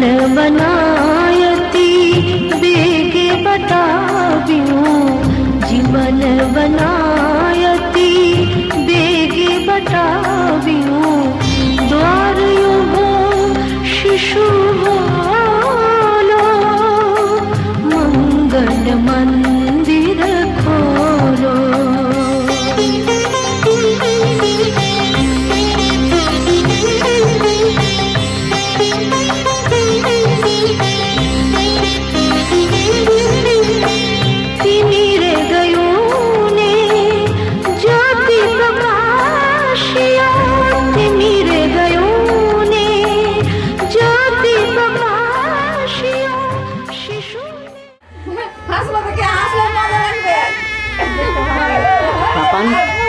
जीवन बनायती बेगे बताबियो जीवन बनायती बेगे बताबियो द्वार युगो शिशु बोलो मंगल मंदिर खोलो।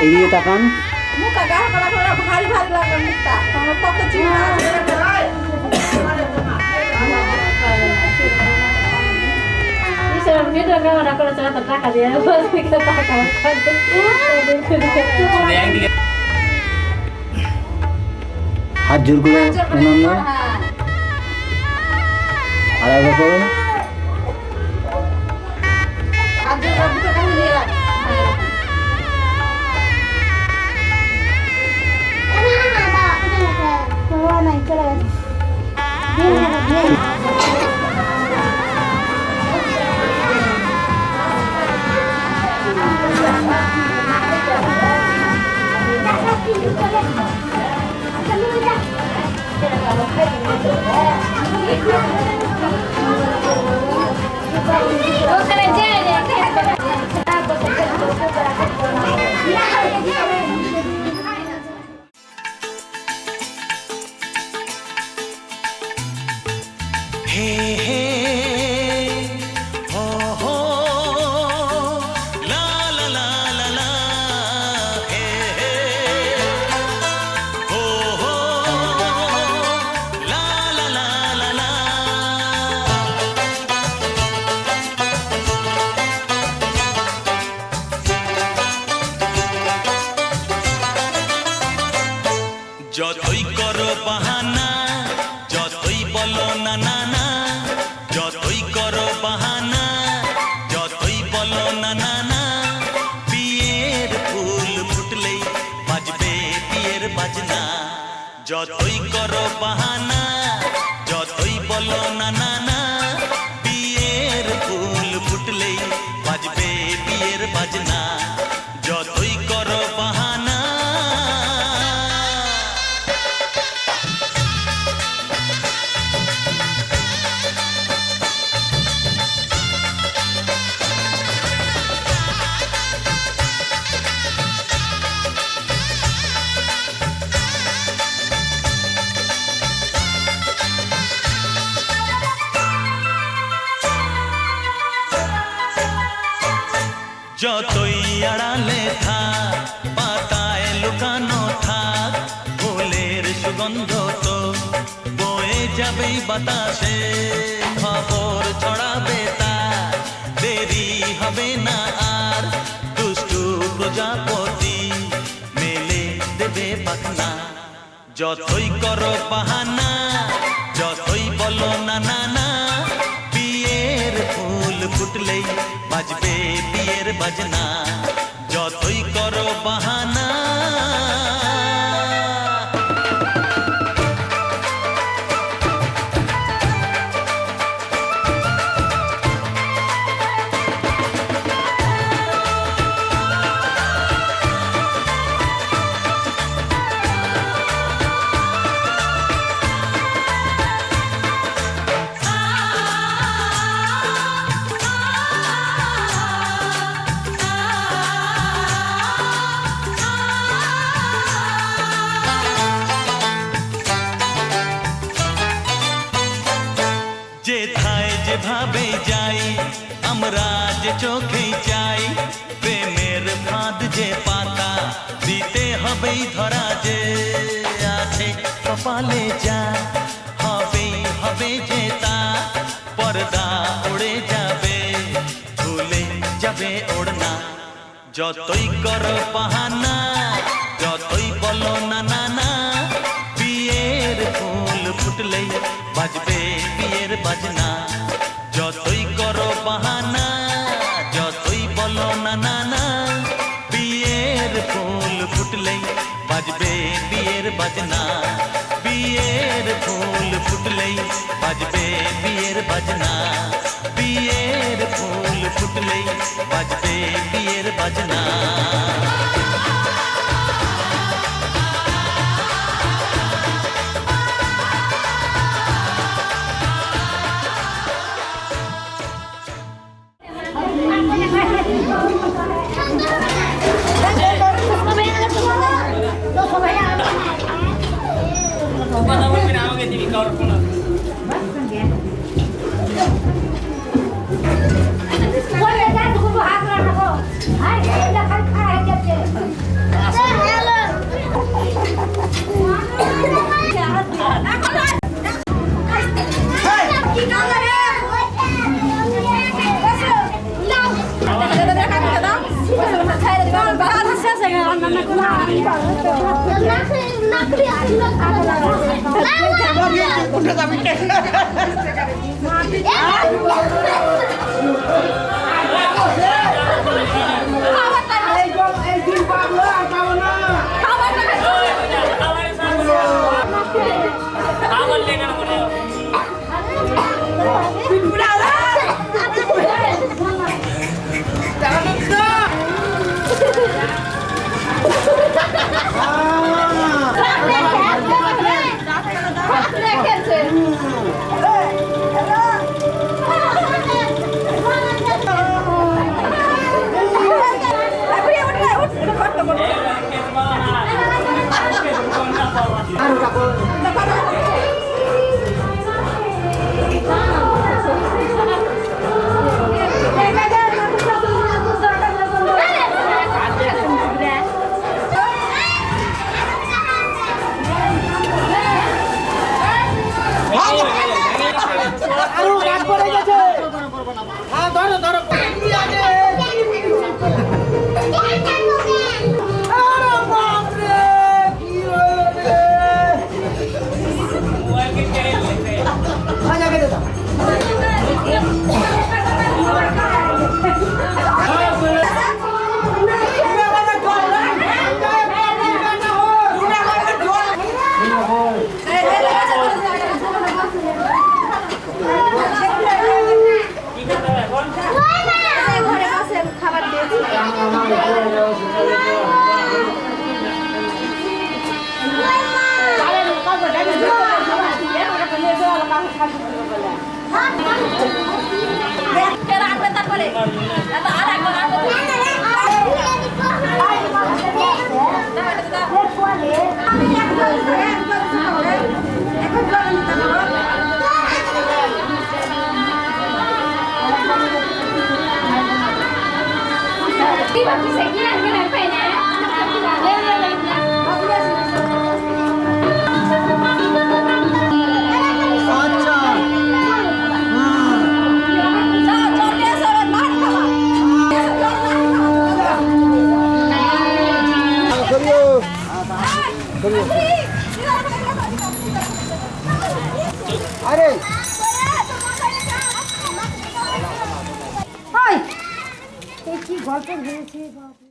Ini takan muka gak kalau hari-hari lagi muka kalau kok kecil ini sebenarnya udah nggak ada kalau cara tertarik dia bos kita takkan hajar gulo namanya ada apa hajar kamu kan lihat नहीं चला যতই করো বাহানা যতই বলো না না না যতই করো বাহানা যতই বলো না না না বিয়ের ফুল ফুটলেই বাজবে বিয়ের বাজনা যতই করো বাহানা যতই বলো না না না বিয়ের ফুল ফুটলেই বাজবে বিয়ের বাজনা যতই করো বাহানা যতই আড়ালে থাক পাতায় লুকানো থাক ফুলের সুগন্ধ তো বয়ে যাবেই বাতাসে খবর ছড়াবে তার দেরি হবে না আর দুষ্টু প্রজাপতি মেলে দেবে পাখনা যতই করো বাহানা যতই বলো না না না বিয়ের ফুল ফুটলেই বাজবে বিয়ের বাজনা যতই করো বাহানা যেথায় যেভাবে যাই আমরা যে চোখেই চাই প্রেমের ফাঁদ যে পাতা দিতে হবেই ধরা যে আছে কপালে যা হবেই হবে যে তা পর্দা উড়ে যাবে ভুলে যাবে ওড়না যতই করো বাহানা যতই বলো না না না বিয়ের ফুল ফুটলেই ফুটলেই বাজবে বিয়ের বাজনা। যতই করো বাহানা, যতই বলো না না না, বিয়ের ফুল ফুটলেই বাজবে বিয়ের বাজনা। বিয়ের ফুল ফুটলেই বাজবে বিয়ের বাজনা। বিয়ের ফুল ফুটলেই বাজবে বিয়ের বাজনা।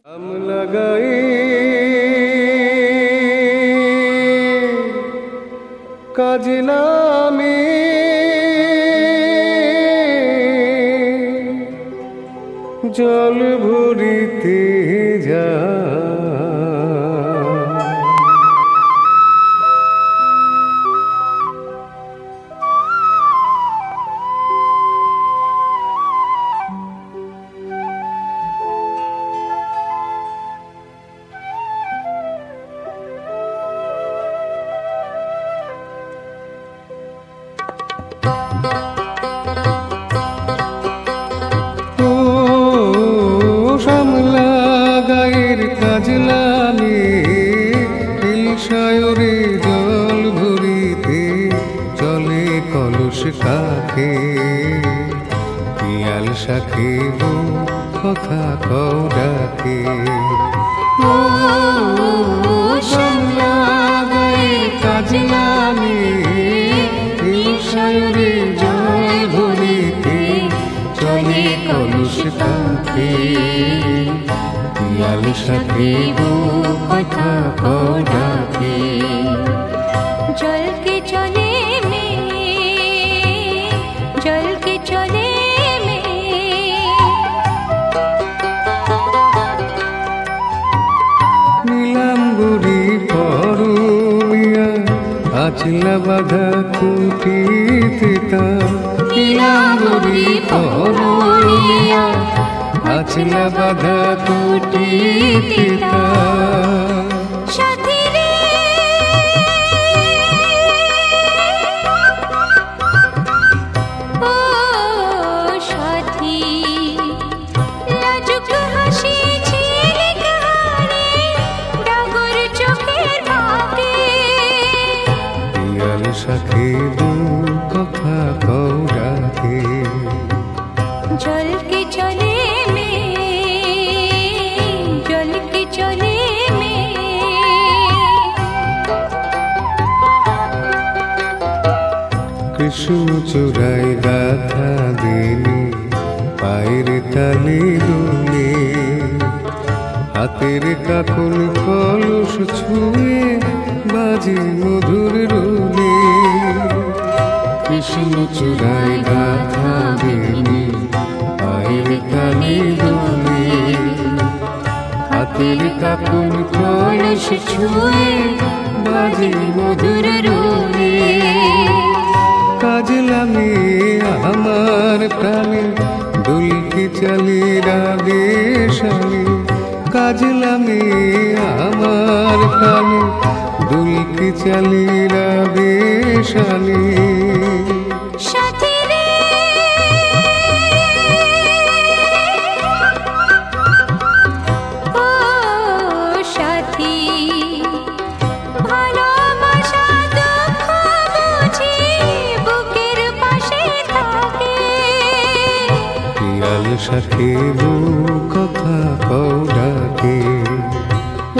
हम लगाई काजिला में जल भरिते जा জল ভরিতে চলে কলস কাকে পিয়াল শাখে কথা কও ডাকে কাজলামে ডাকে পিয়াল সাথে কথা কও ডাকে জল কে চলে মে জল কে চলে মে নীলাম্বরী পরমিয়া আচলা বাধা খুঁটিতে তা নীলাম্বরী পরমিয়া আচলা বাধা খুঁটিতে তা সাথী রে ও সাথী লাজুক হাসি ঝিলিক হারে ডাগর চোখের ফাঁকে পিয়াল সাথে কথা কও ডাকে জল কে চলে মে জল কে চলে মে কৃষ্ণ চূড়াই গাথা দিনি পায়ের তালে দোলে হাতের কাকন কলস ছুঁয়ে বাজে মধুর রোলে কৃষ্ণ চূড়াই গাথা দিনি পায়ের তালে দোলে হাতের কাকন কলস ছুঁয়ে বাজে মধুর রোলে কাজলামে আমার প্রাণে দুলকি চালি রাগে শালে কাজলামে আমার প্রাণে দুলকি চালি রাগে শালে সাথী রে ও সাথী ভালোবাসা দুঃখ বুঝি বুকের পাশে থাকে পিয়াল সাথে কথা কও ডাকে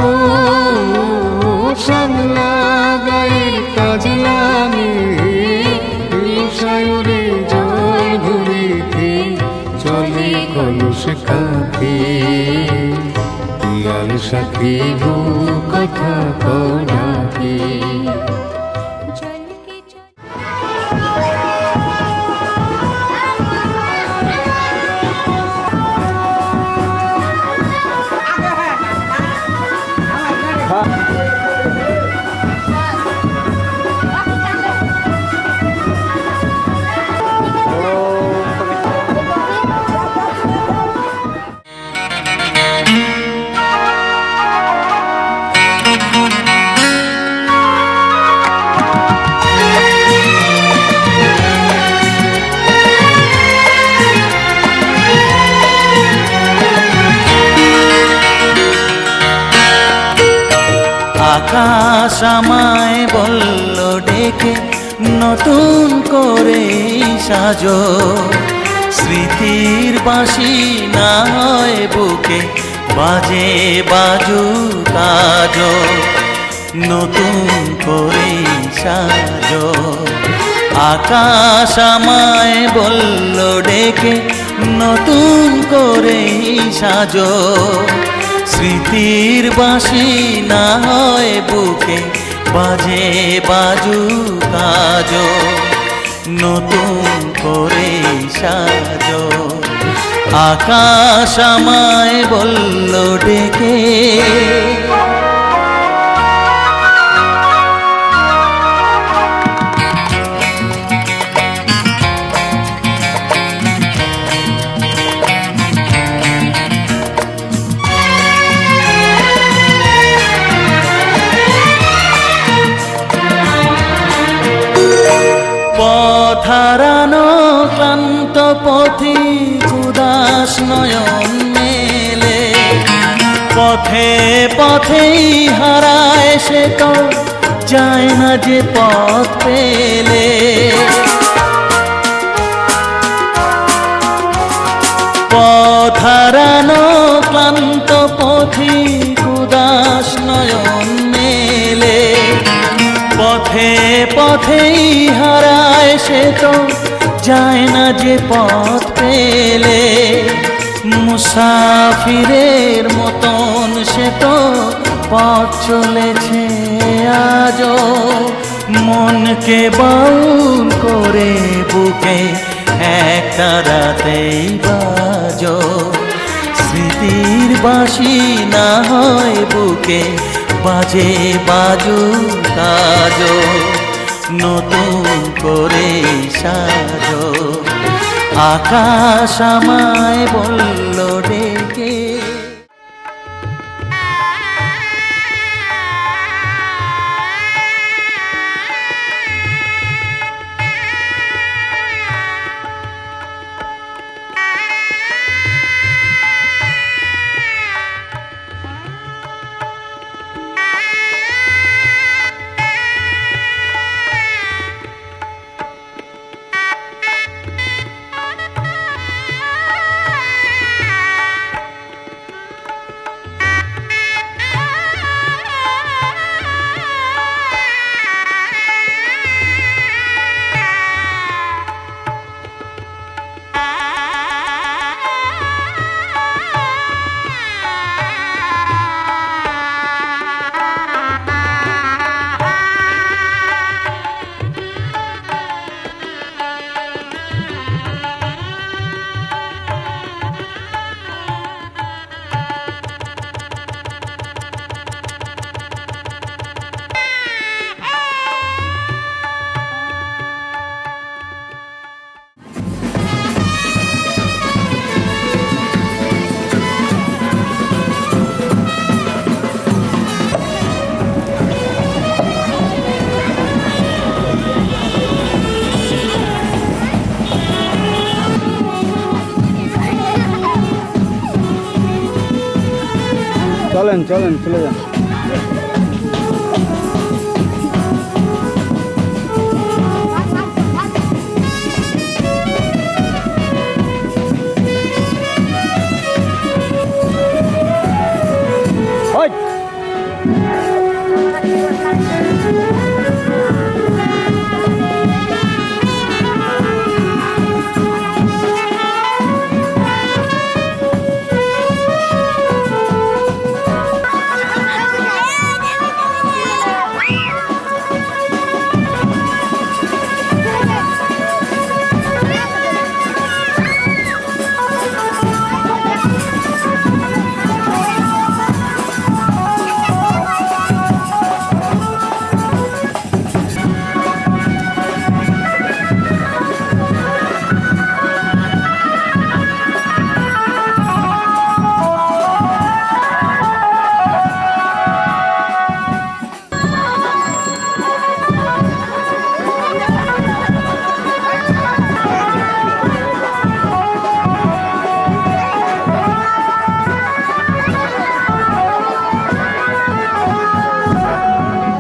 ও শ্যামলা গায়ের কাজলামে সায়রে জল ভরিতে চলে কলস কাঁধে পিয়াল সাথে কথা কও ডাকে জল কে চলে আকাশ আমায় বলল ডেকে নতুন করে সাজো স্মৃতির বাঁশি না হয় বুকে বাজে বাজু কাজো নতুন করে সাজো আকাশ আমায় বলল ডেকে নতুন করে সাজো স্মৃতির বাঁশি না হয় বুকে বাজে বাজু কাজো নতুন করে সাজো আকাশ আমায় বলল ডেকে পথ হারানো ক্লান্ত পথিক উদাস নয়ন মেলে পথে পথেই হারায় সে তো যায় না যে পথ পেলে পথ হারানো ক্লান্ত পথিক উদাস নয়ন মেলে পথে পথেই হারায় সে তো যায় না যে পথ পেলে মুসাফিরের মতন সে তো পথ চলেছে আজও, মনকে বাউল করে বুকে একটা রাতেই বাজো, স্মৃতির বাঁশি না হয় বুকে বাজে বাজু কাজো, নতুন করে সাজো, আকাশ আমায় বলল ডেকে। চলেন চলেন চলে যান। ওই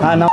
হ্যাঁ না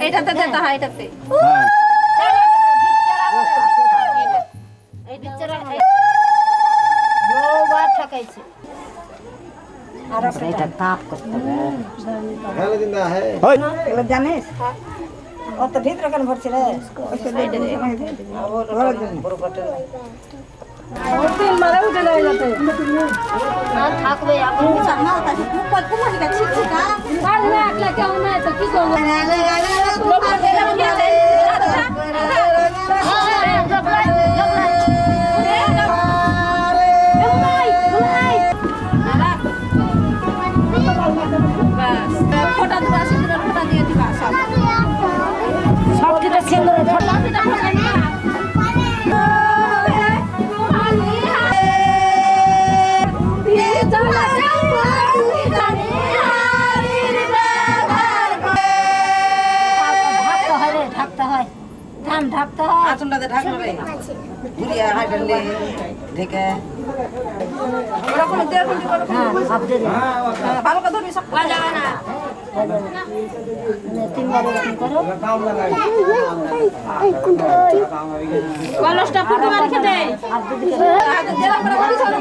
এটাতে দিতে হয় এটাতে ঠকাইছে আর এটা তাপ করতে হবে জানিস অত ভিতরে কেন ভরছিল আর থাকবে এখন আর না একলা কেউ নাই তো কি করবো ফোটা দিবা সিঁদুরের ফোটা দিয়ে দিবা সব কিছু সিঁদুরের ফোটা ঢাকতে হয় ঢাকতে হয় আচমটাতে ঢাকলো রে ঘুরিয়া হাঁটলে ঢেকে ওরা কোনো দেড় ঘন্টা করে হ্যাঁ ভাব দে দে ভালো করে ধরবি সব যাবে না তিনবার এরকম করো কলসটা ফুটে মার খেতে আর দুদিকে জেরা করে বলি সব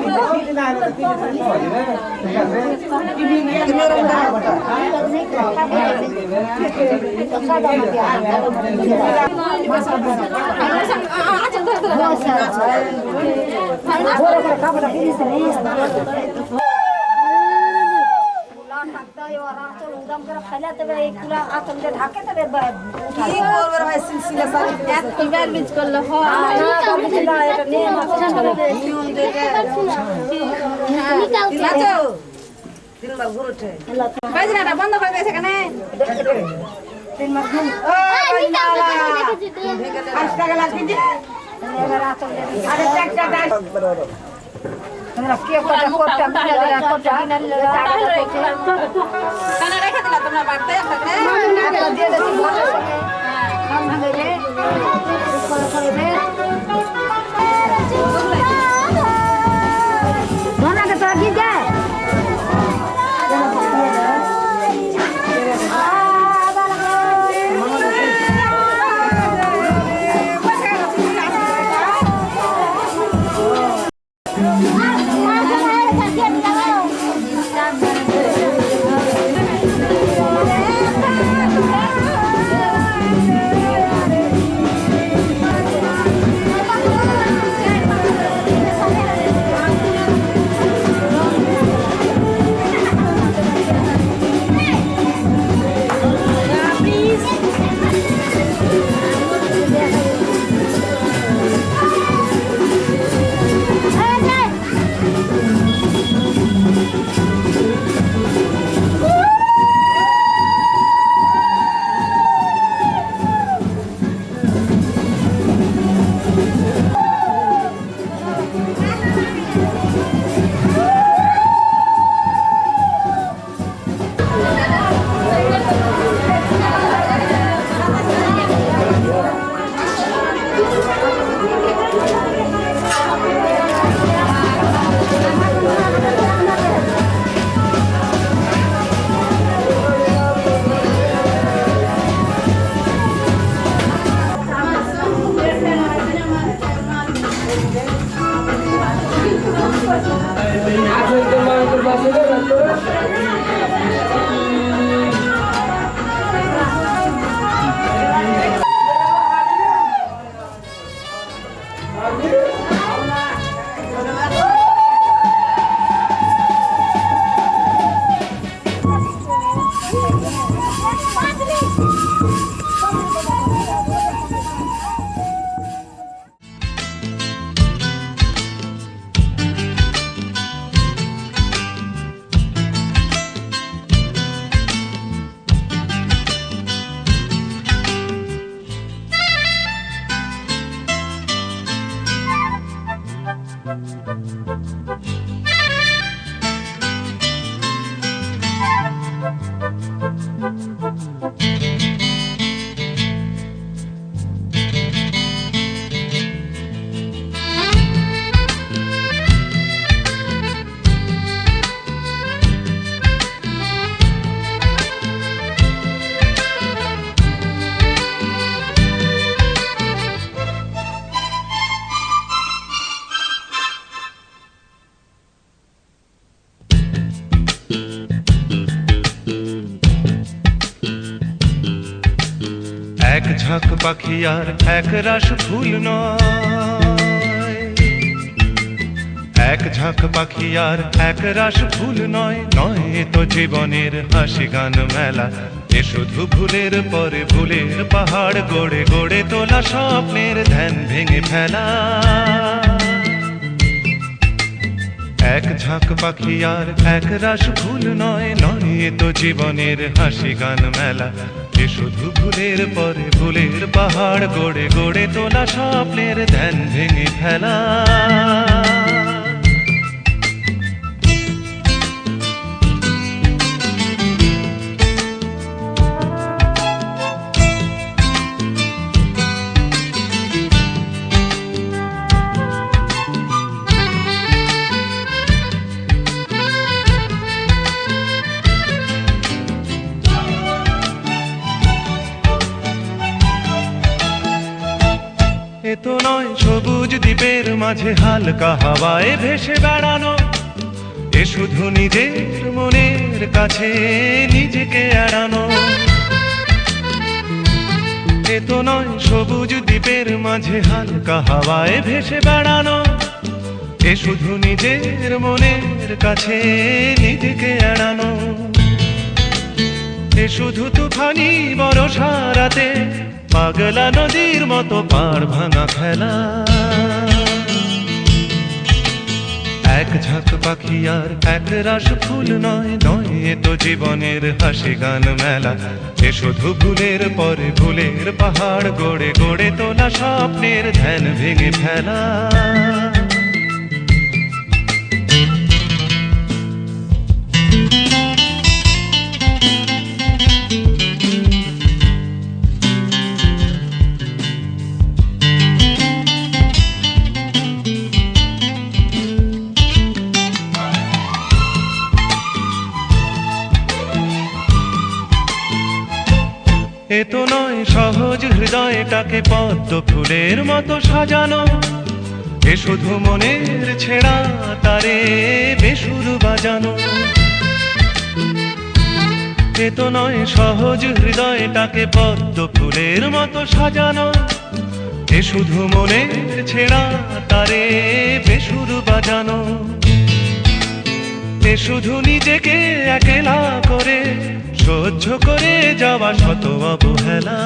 কি করবে ভাই সিলসিলা সারি একবার মিস করলে হয় নাচো তিনবার ঘুরছে বাজনাটা বন্ধ করে দিয়েছে কেন তিনবার ঘুম ওই নালা 5 টাকা লাগবে যে আরে টাকা দাও তোমরা কি করতে কানা রেখে দিলা তোমরা বাড়তে থাকলে দিয়ে দিছি ঘরের সঙ্গে কাম ভাঙে রে করে দে ধনাকে তো কি যায় এক ঝাঁক পাখি আর এক রাশ ফুল নয়, ঝাঁক পাখি আর এক রাশ ফুল নয়, নয় এ তো জীবনের হাসি গান মেলা। এ শুধু ভুলের পরে ভুলের পাহাড় গড়ে গড়ে তোলা স্বপ্নের ধ্যান ভেঙে ফেলা। এক ঝাঁক পাখি আর এক রাশ ফুল নয়, নয় এ তো জীবনের হাসি গান মেলা। এ শুধু ভুলের পরে ভুলের পাহাড় গড়ে গড়ে তোলা স্বপ্নের ধ্যান ভেঙে ফেলা। এ তো নয় সবুজ দ্বীপের মাঝে হালকা হাওয়ায় ভেসে বেড়ানো, এ শুধু নিজের মনের কাছে নিজেকে এড়ানো। এ তো নয় সবুজ দ্বীপের মাঝে হালকা হাওয়ায় ভেসে বেড়ানো, এ শুধু নিজের মনের কাছে নিজেকে এড়ানো। এ শুধু তুফানি বরষা রাতে পাগলা নদীর মতো পাড় ভাঙা খেলা। এক ঝাঁক পাখি আর এক রাশ ফুল নয়, নয় এ তো জীবনের হাসি গান মেলা। এ শুধু ভুলের পরে ভুলের পাহাড় গড়ে গড়ে তোলা স্বপ্নের ধ্যান ভেঙে ফেলা। এ তো নয় সহজ হৃদয়টাকে পদ্ম ফুলের মতো সাজানো, এ শুধু মনের ছেঁড়া তারে বেসুর বাজানো। এ তো নয় সহজ হৃদয়টাকে পদ্ম ফুলের মতো সাজানো, এ শুধু মনের ছেঁড়া তারে বেসুর বাজানো। এ শুধু নিজেকে একলা করে সহ্য করে যাওয়া শত অবহেলা।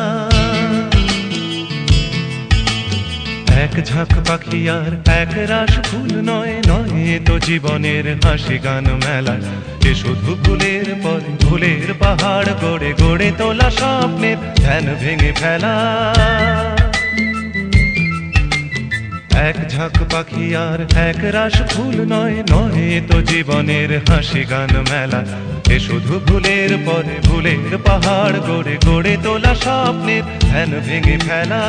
এক ঝাঁক পাখি আর এক রাশ ফুল নয়, নয় এ তো জীবনের হাসি গান মেলা। এ শুধু ভুলের পরে ভুলের পাহাড় গড়ে গড়ে তোলা স্বপ্নের ধ্যান ভেঙে ফেলা। এক ঝাঁক পাখি আর এক রাশ ফুল নয়, নয় এ তো জীবনের হাসি গান মেলা। এ শুধু ভুলের পরে ভুলের পাহাড় গড়ে গড়ে তোলা স্বপ্নের ধ্যান ভেঙে ফেলা।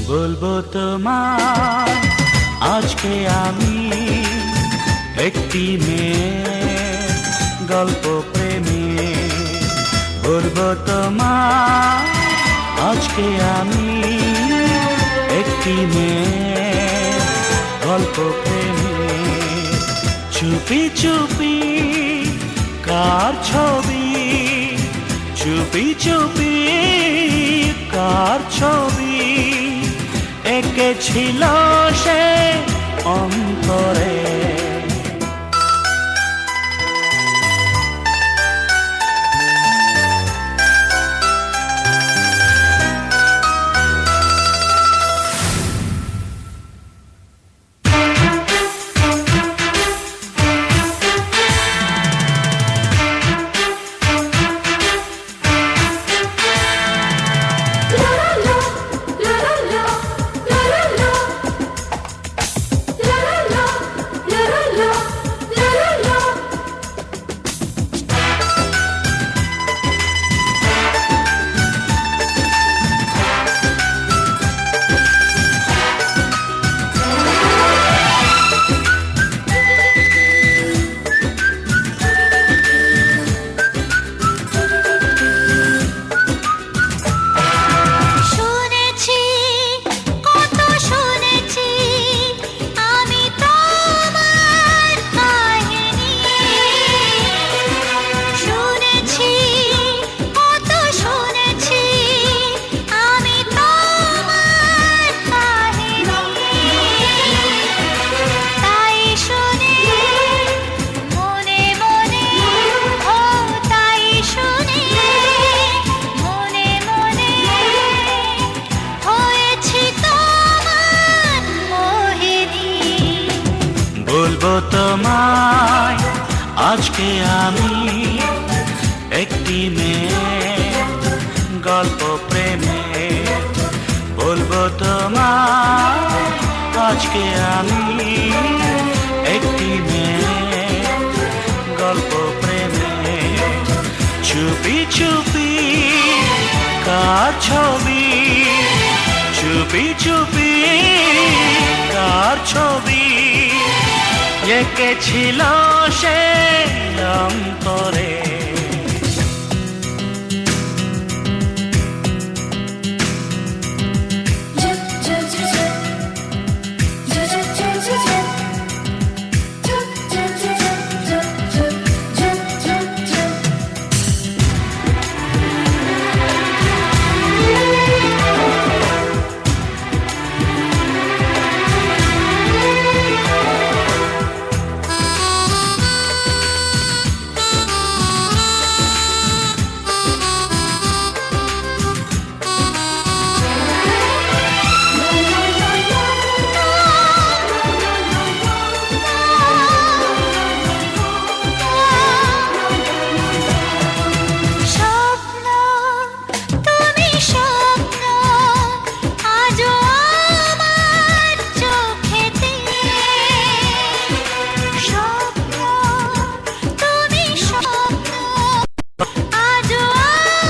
বলবো তোমায় আজকে আমি একটি মেয়ে গল্প প্রেমে। বলবো তোমার আজকে আমি একটি মেয়ে গল্প প্রেমে চুপি চুপি কার ছবি চুপি চুপি কার ছবি এঁকেছিল সে অন্তরে শুনেছি কত শুনেছি আমি তোমার কাহিনী শুনেছি কত শুনেছি আমি তোমার কাহিনী তাই শুনে মনে মনে ও তাই শুনে মনে মনে হয়েছি তোমার মোহিনী বলবো তোমায় আজকে আমি একটি মেয়ে গল্প প্রেমে বলবো তোমায় আজকে আমি একটি মেয়ে গল্প প্রেমে চুপি চুপি কার ছবি চুপি চুপি কার ছবি এঁকেছিল সে অন্তরে স্বপ্ন তুমি স্বপ্ন আজও আমার চোখেতে স্বপ্ন তুমি স্বপ্ন আজও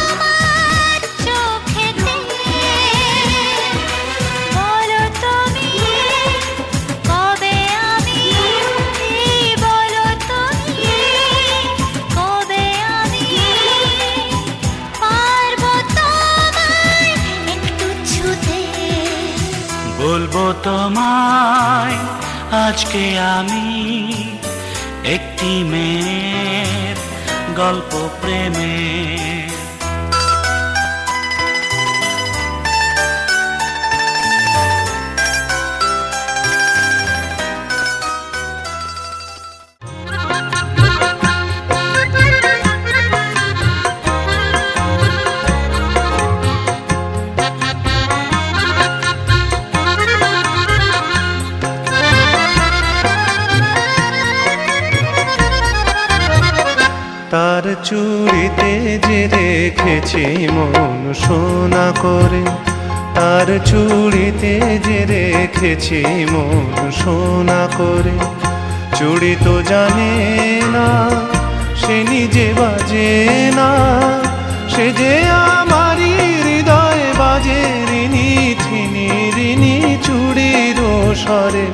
আমার চোখেতে বলো তুমি কবে আমি বলো তুমি কবে আমি পারবো তোমায় একটু ছুতে বলবো তোমায় আজকে আমি একটি মেয়ের গল্প প্রেমে তার চুড়িতে যে রেখেছি মন সোনা করে, তার চুড়িতে যে রেখেছি মন সোনা করে। চুড়ি তো জানে না, সে নিজে বাজে না, সে যে আমারই হৃদয় বাজে রিনি ছিনি রিনি চুড়ির স্বরে।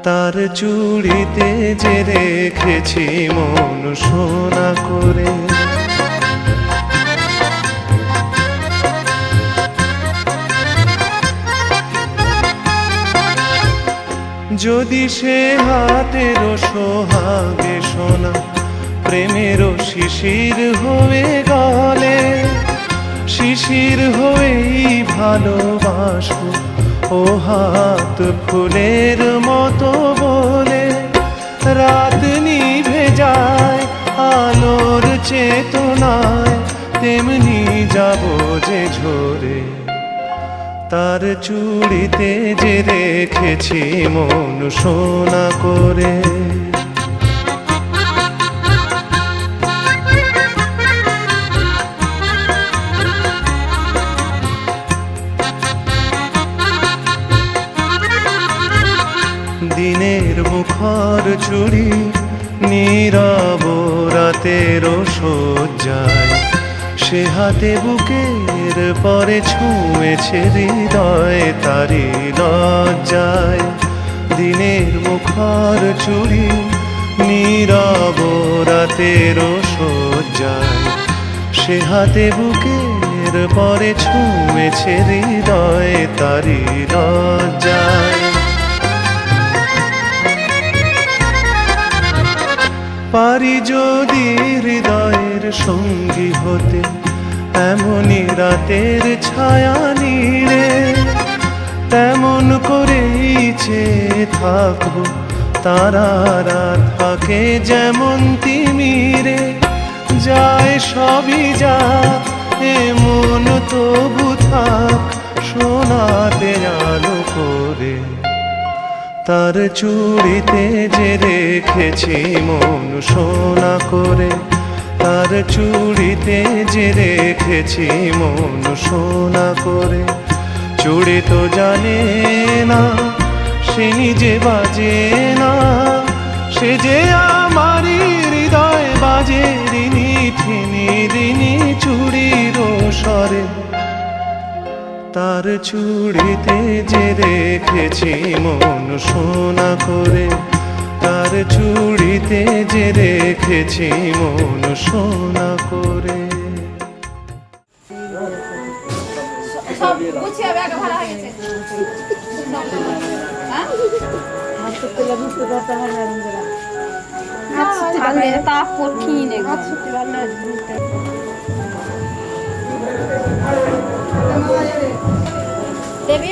তার চুড়িতে যে রেখেছি মন সোনা করে। যদি সে হাতের সোহাগে সোনা প্রেমেরও শিশির হয়ে গলে, শিশির হয়েই ভালোবাসো ও হাত ফুলের মতো বলে। রাত নিভে যায় আলোর চেতনায়, তেমনি যাব যে ঝরে তার চুড়িতে যে রেখেছি মন সোনা করে। দিনের মুখর চুড়ি নীরব রাতের সজ্জায়, সে হাতে বুকের পরে ছুঁয়েছে হৃদয় তারি লজ্জায়। দিনের মুখর চুড়ি নীরব রাতের সজ্জায়, সে হাতে বুকের পরে ছুঁয়েছে হৃদয় তারি লজ্জায়। পারি যদি হৃদয়ের সঙ্গী হতে এমনই রাতের ছায়া নীড়ে, তেমন করেই চেয়ে থাকবো তারারা থাকে যেমন তিমিরে। যায় সবই যা এমন তবু থাক সোনাতে আলো করে, তার চুড়িতে যে রেখেছি মন সোনা করে। তার চুড়িতে যে রেখেছি মন সোনা করে। চুড়ি তো জানে না সে নিজে বাজে না, সে যে আমারই হৃদয় বাজে রিনি ঠিনি রিনি চুড়ির স্বরে। তার চুড়িতে যে রেখেছি মন সোনা করে। তার চুড়িতে যে রেখেছি মন সোনা করে। সব গুছিয়ে ব্যাগ ভরা হয়ে গেছে। হ্যাঁ? তা কঠিন দেবী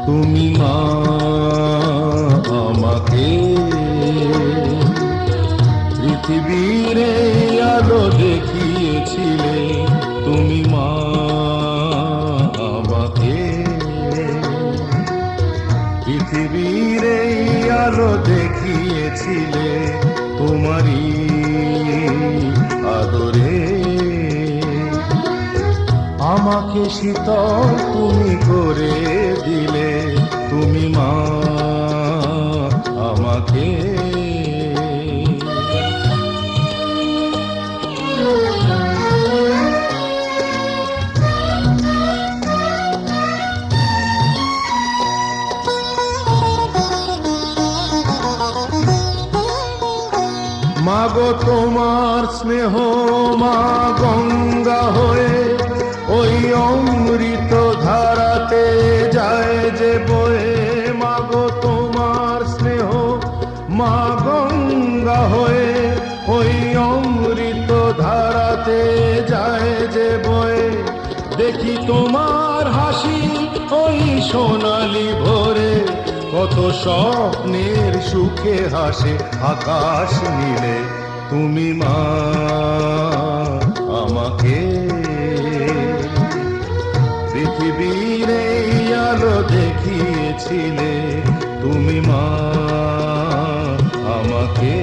তুমি মা আমাকে পৃথিবীর আলো দেখিয়েছিলে। তুমি মা আমাকে পৃথিবীর আলো দেখিয়েছিলে। তোমারই আদরে আমাকে শীতল তুমি করে দিলে। তুমি মা আমাকে মাগো তোমার স্নেহ মা গঙ্গা হয়ে ওই অমৃত ধারাতে যায় যে বয়ে। মাগো তোমার স্নেহ মা গঙ্গা হয়ে ওই অমৃত ধারাতে যায় যে বয়ে। দেখি তোমার হাসি ওই সোনালি ভোরে, কত স্বপ্নের সুখে হাসে আকাশ নীলে। তুমি মা আমাকে পৃথিবীর আলো দেখিয়েছিলে। তুমি মা আমাকে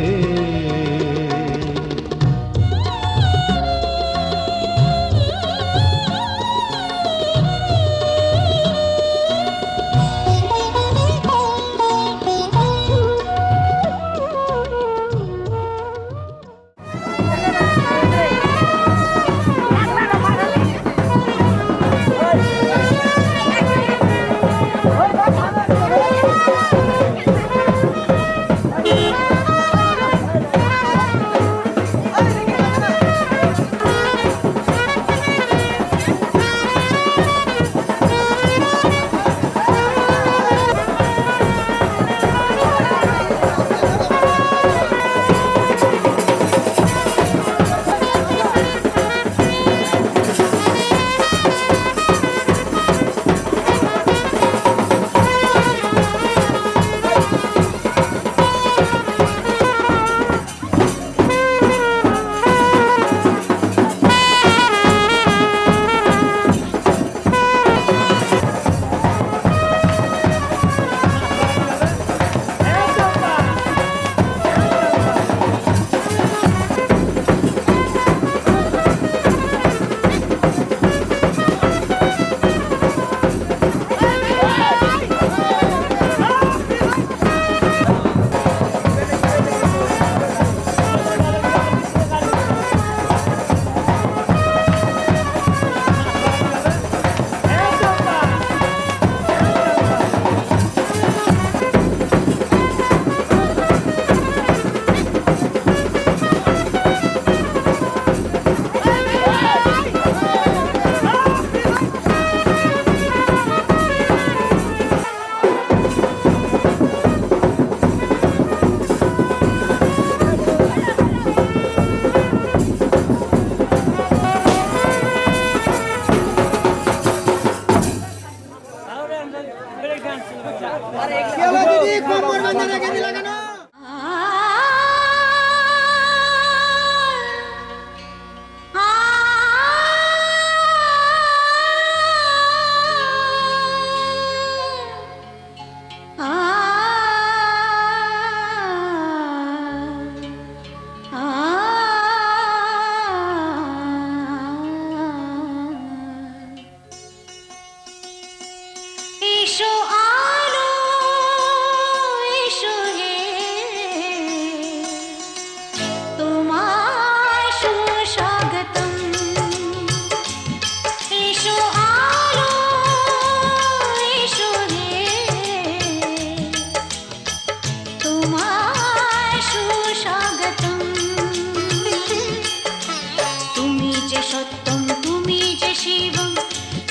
যে সত্যম তুমি যে শিবম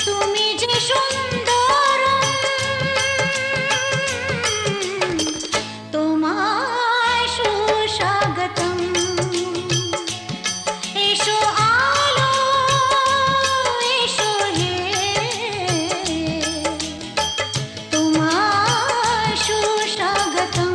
তুমি যে সুন্দর তোমায় সুস্বাগতম এসো আলো এসো হে তোমায় সুস্বাগতম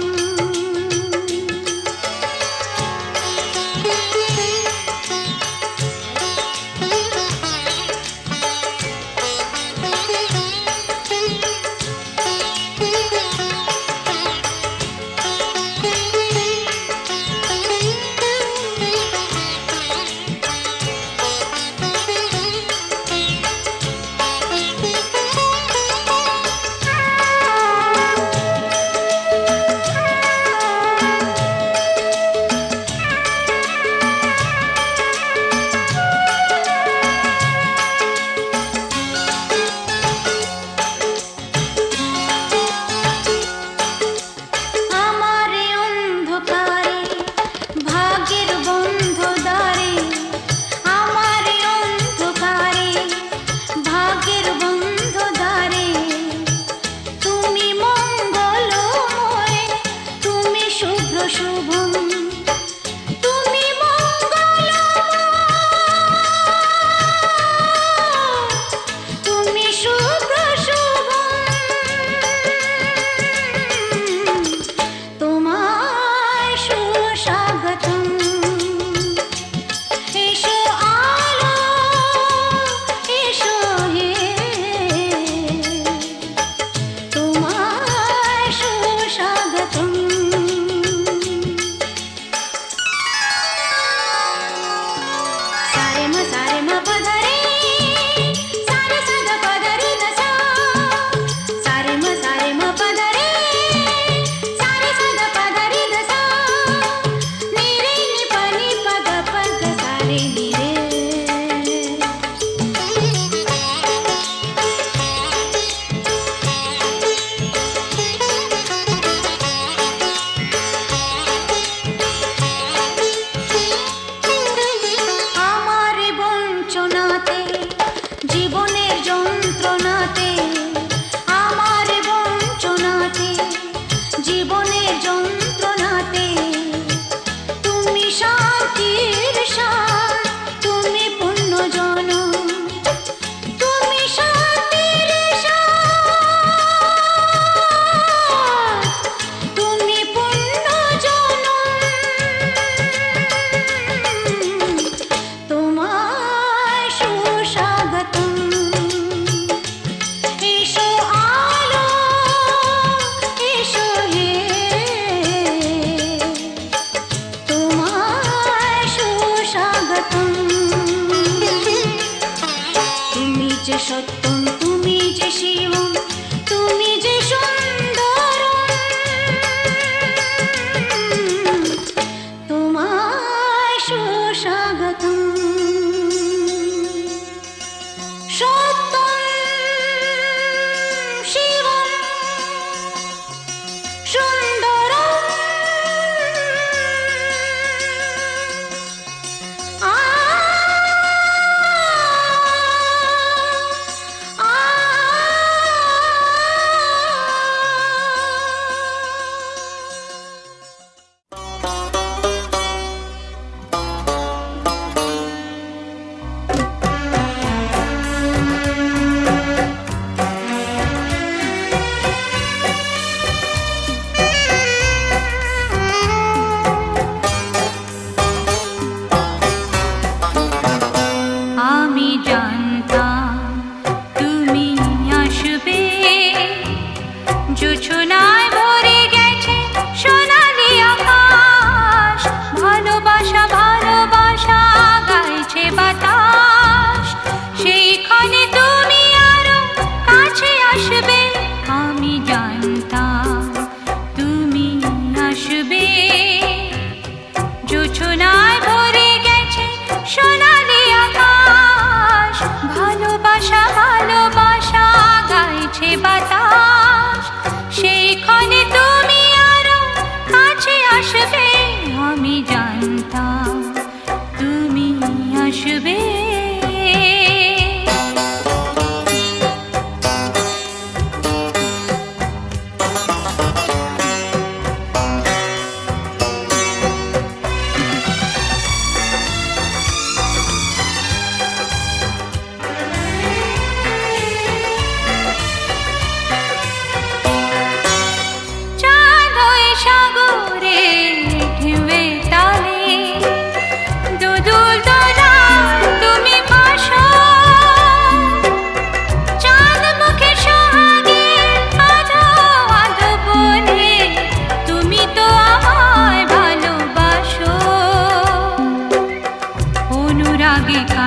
শুভম তুমি তুমি শুভ্র শুভম তোমায় সুস্বাগতম এসো আলো এসো হে তোমায় সুস্বাগতম জীবনের যন্ত্রণাতে আমার বঞ্চনাতে জীবনের যন্ত্রণাতে তুমি শান্তির সার তুমি পুণ্য জন তুমি শান্তির সার তুমি পুণ্য জন তোমায় সুস্বাগতম এসো আলো এসো হে তোমায় সুস্বাগতম তুমি যে সত্যম তুমি যে শিবম তুমি যে সুন্দর তোমায় সুস্বাগতম সত্যম শিবম সুন্দরম আ আ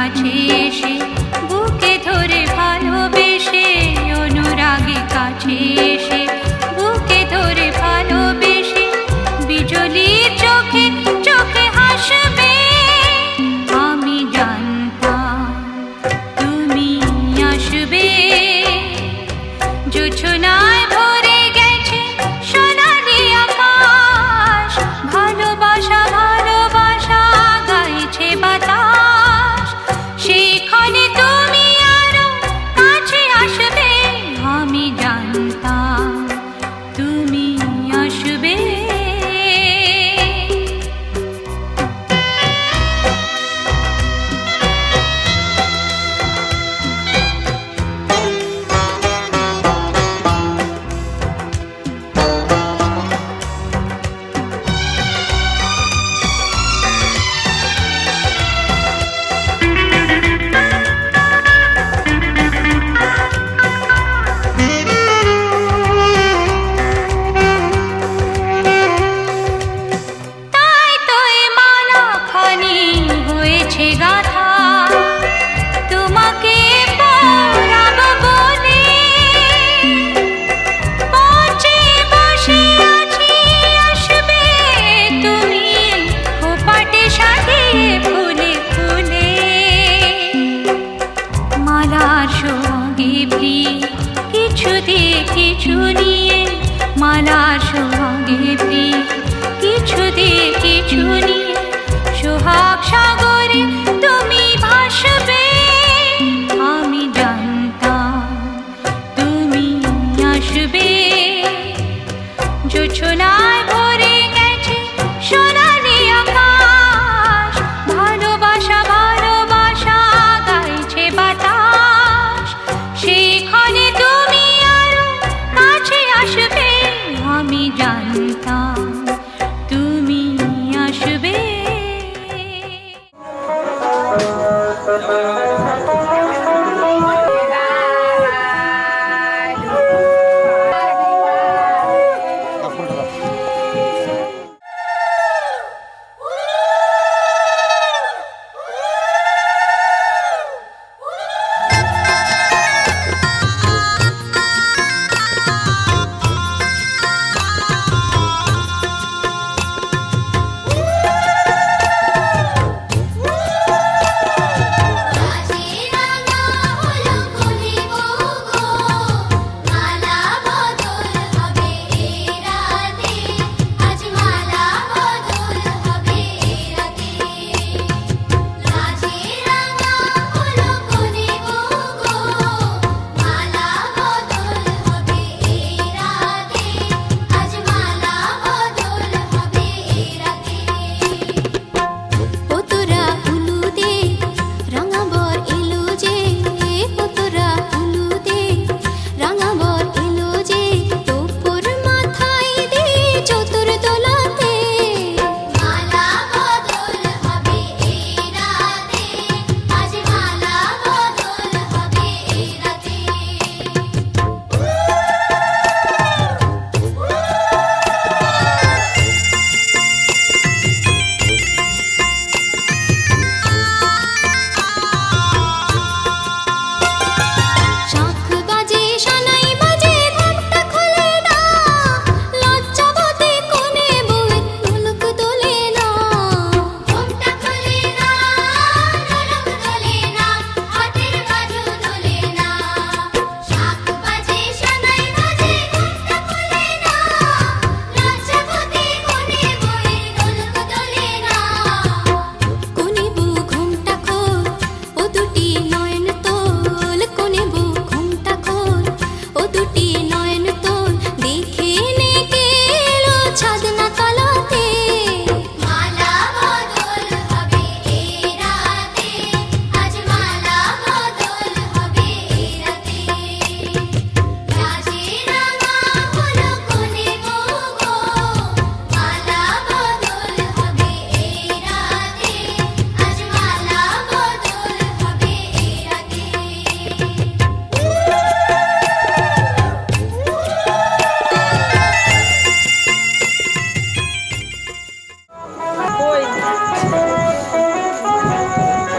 কাছে এসে বুকে ধরে ভালোবেসে অনুরাগে কাছে এসে বুকে ধরে ভালোবেসে বিজলির চোখে চোখে হাসবে আমি জানতাম তুমি আসবে জোছনায় ভরে গেছে সোনালি আকাশ ভালোবাসা ভালোবাসা গাইছে বাতাস সেখানে তুমি আরো কাছে আসবে আমি জানতাম তুমি আসবে তাই তো এ মালাখানি হয়েছে গাথা তোমাকে পরাবো বলে পৌঁছে বসে আছি আসবে তুমি খোপাটে সাজিয়ে ফুলে ফুলে মালার সঙ্গে প্রিয় কিছু দিয়ে কিছু নিয়ে মালার সঙ্গে প্রিয় কিছু দিয়ে কিছু নিয়ে সোহাগ সাগরে তুমি ভাসবে আমি জানতাম তুমি আসবে জোছনায় ভরে গেছে সোনালি আকাশ ভালোবাসা ভালোবাসা গাইছে বাতাস সেখানে তুমি আরো কাছে আসবে আমি জানতাম তুমি আসবে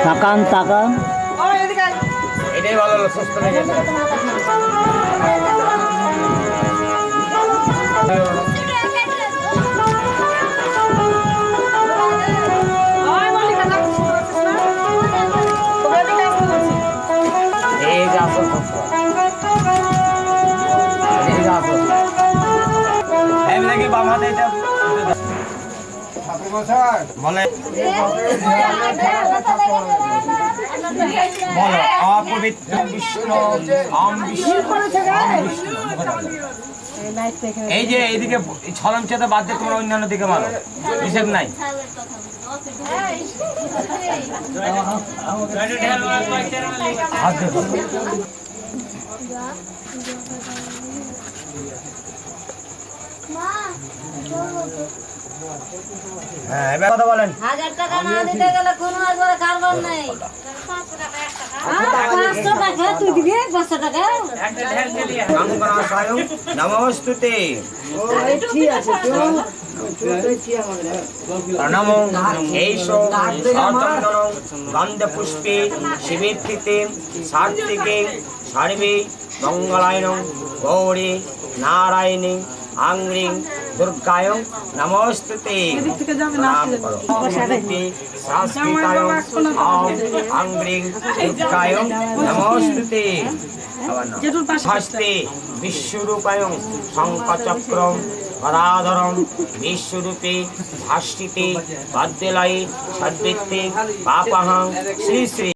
তাকান তাকান এটাই ভালো হলো, সুস্থ হয়ে গেছে। এই যে আসল তত্ত্ব। এই যে আসল। আমি নাকি বাম হাতে এটা বলে বলো অপবিত্র বিষ্ণু আম বিষ্ণু এই যে এইদিকে ছলম চেতে বাদ দিয়ে তোমরা অন্যান্য দিকে মারো, হিসেব নাই। হাত দেখো। হ্যাঁ এবার কথা বলেন। 1000 টাকা না দিতে গেলে কোনো আসলে কারবার নাই। 500 টাকা তুই দিবি 500 টাকা নমস্তুতে প্রণমো এইশো সচন্দনং গন্ধ পুষ্পে শিবেত্রিতে সাত্বিকে সর্বে মঙ্গলায়নং গৌরী নারায়ণী আংরিং দুর্গায় নমস্তুতে প্রণাম করো। সংস্কৃতায় আংরিং দুর্গায় নমস্তুতে হস্তে বিশ্বরূপায় শঙ্খচক্রম গদাধরম বিশ্বরূপে ভাষ্টিতে পদ্মলয়ে সদ্বৃত্তে পাপহং শ্রী শ্রী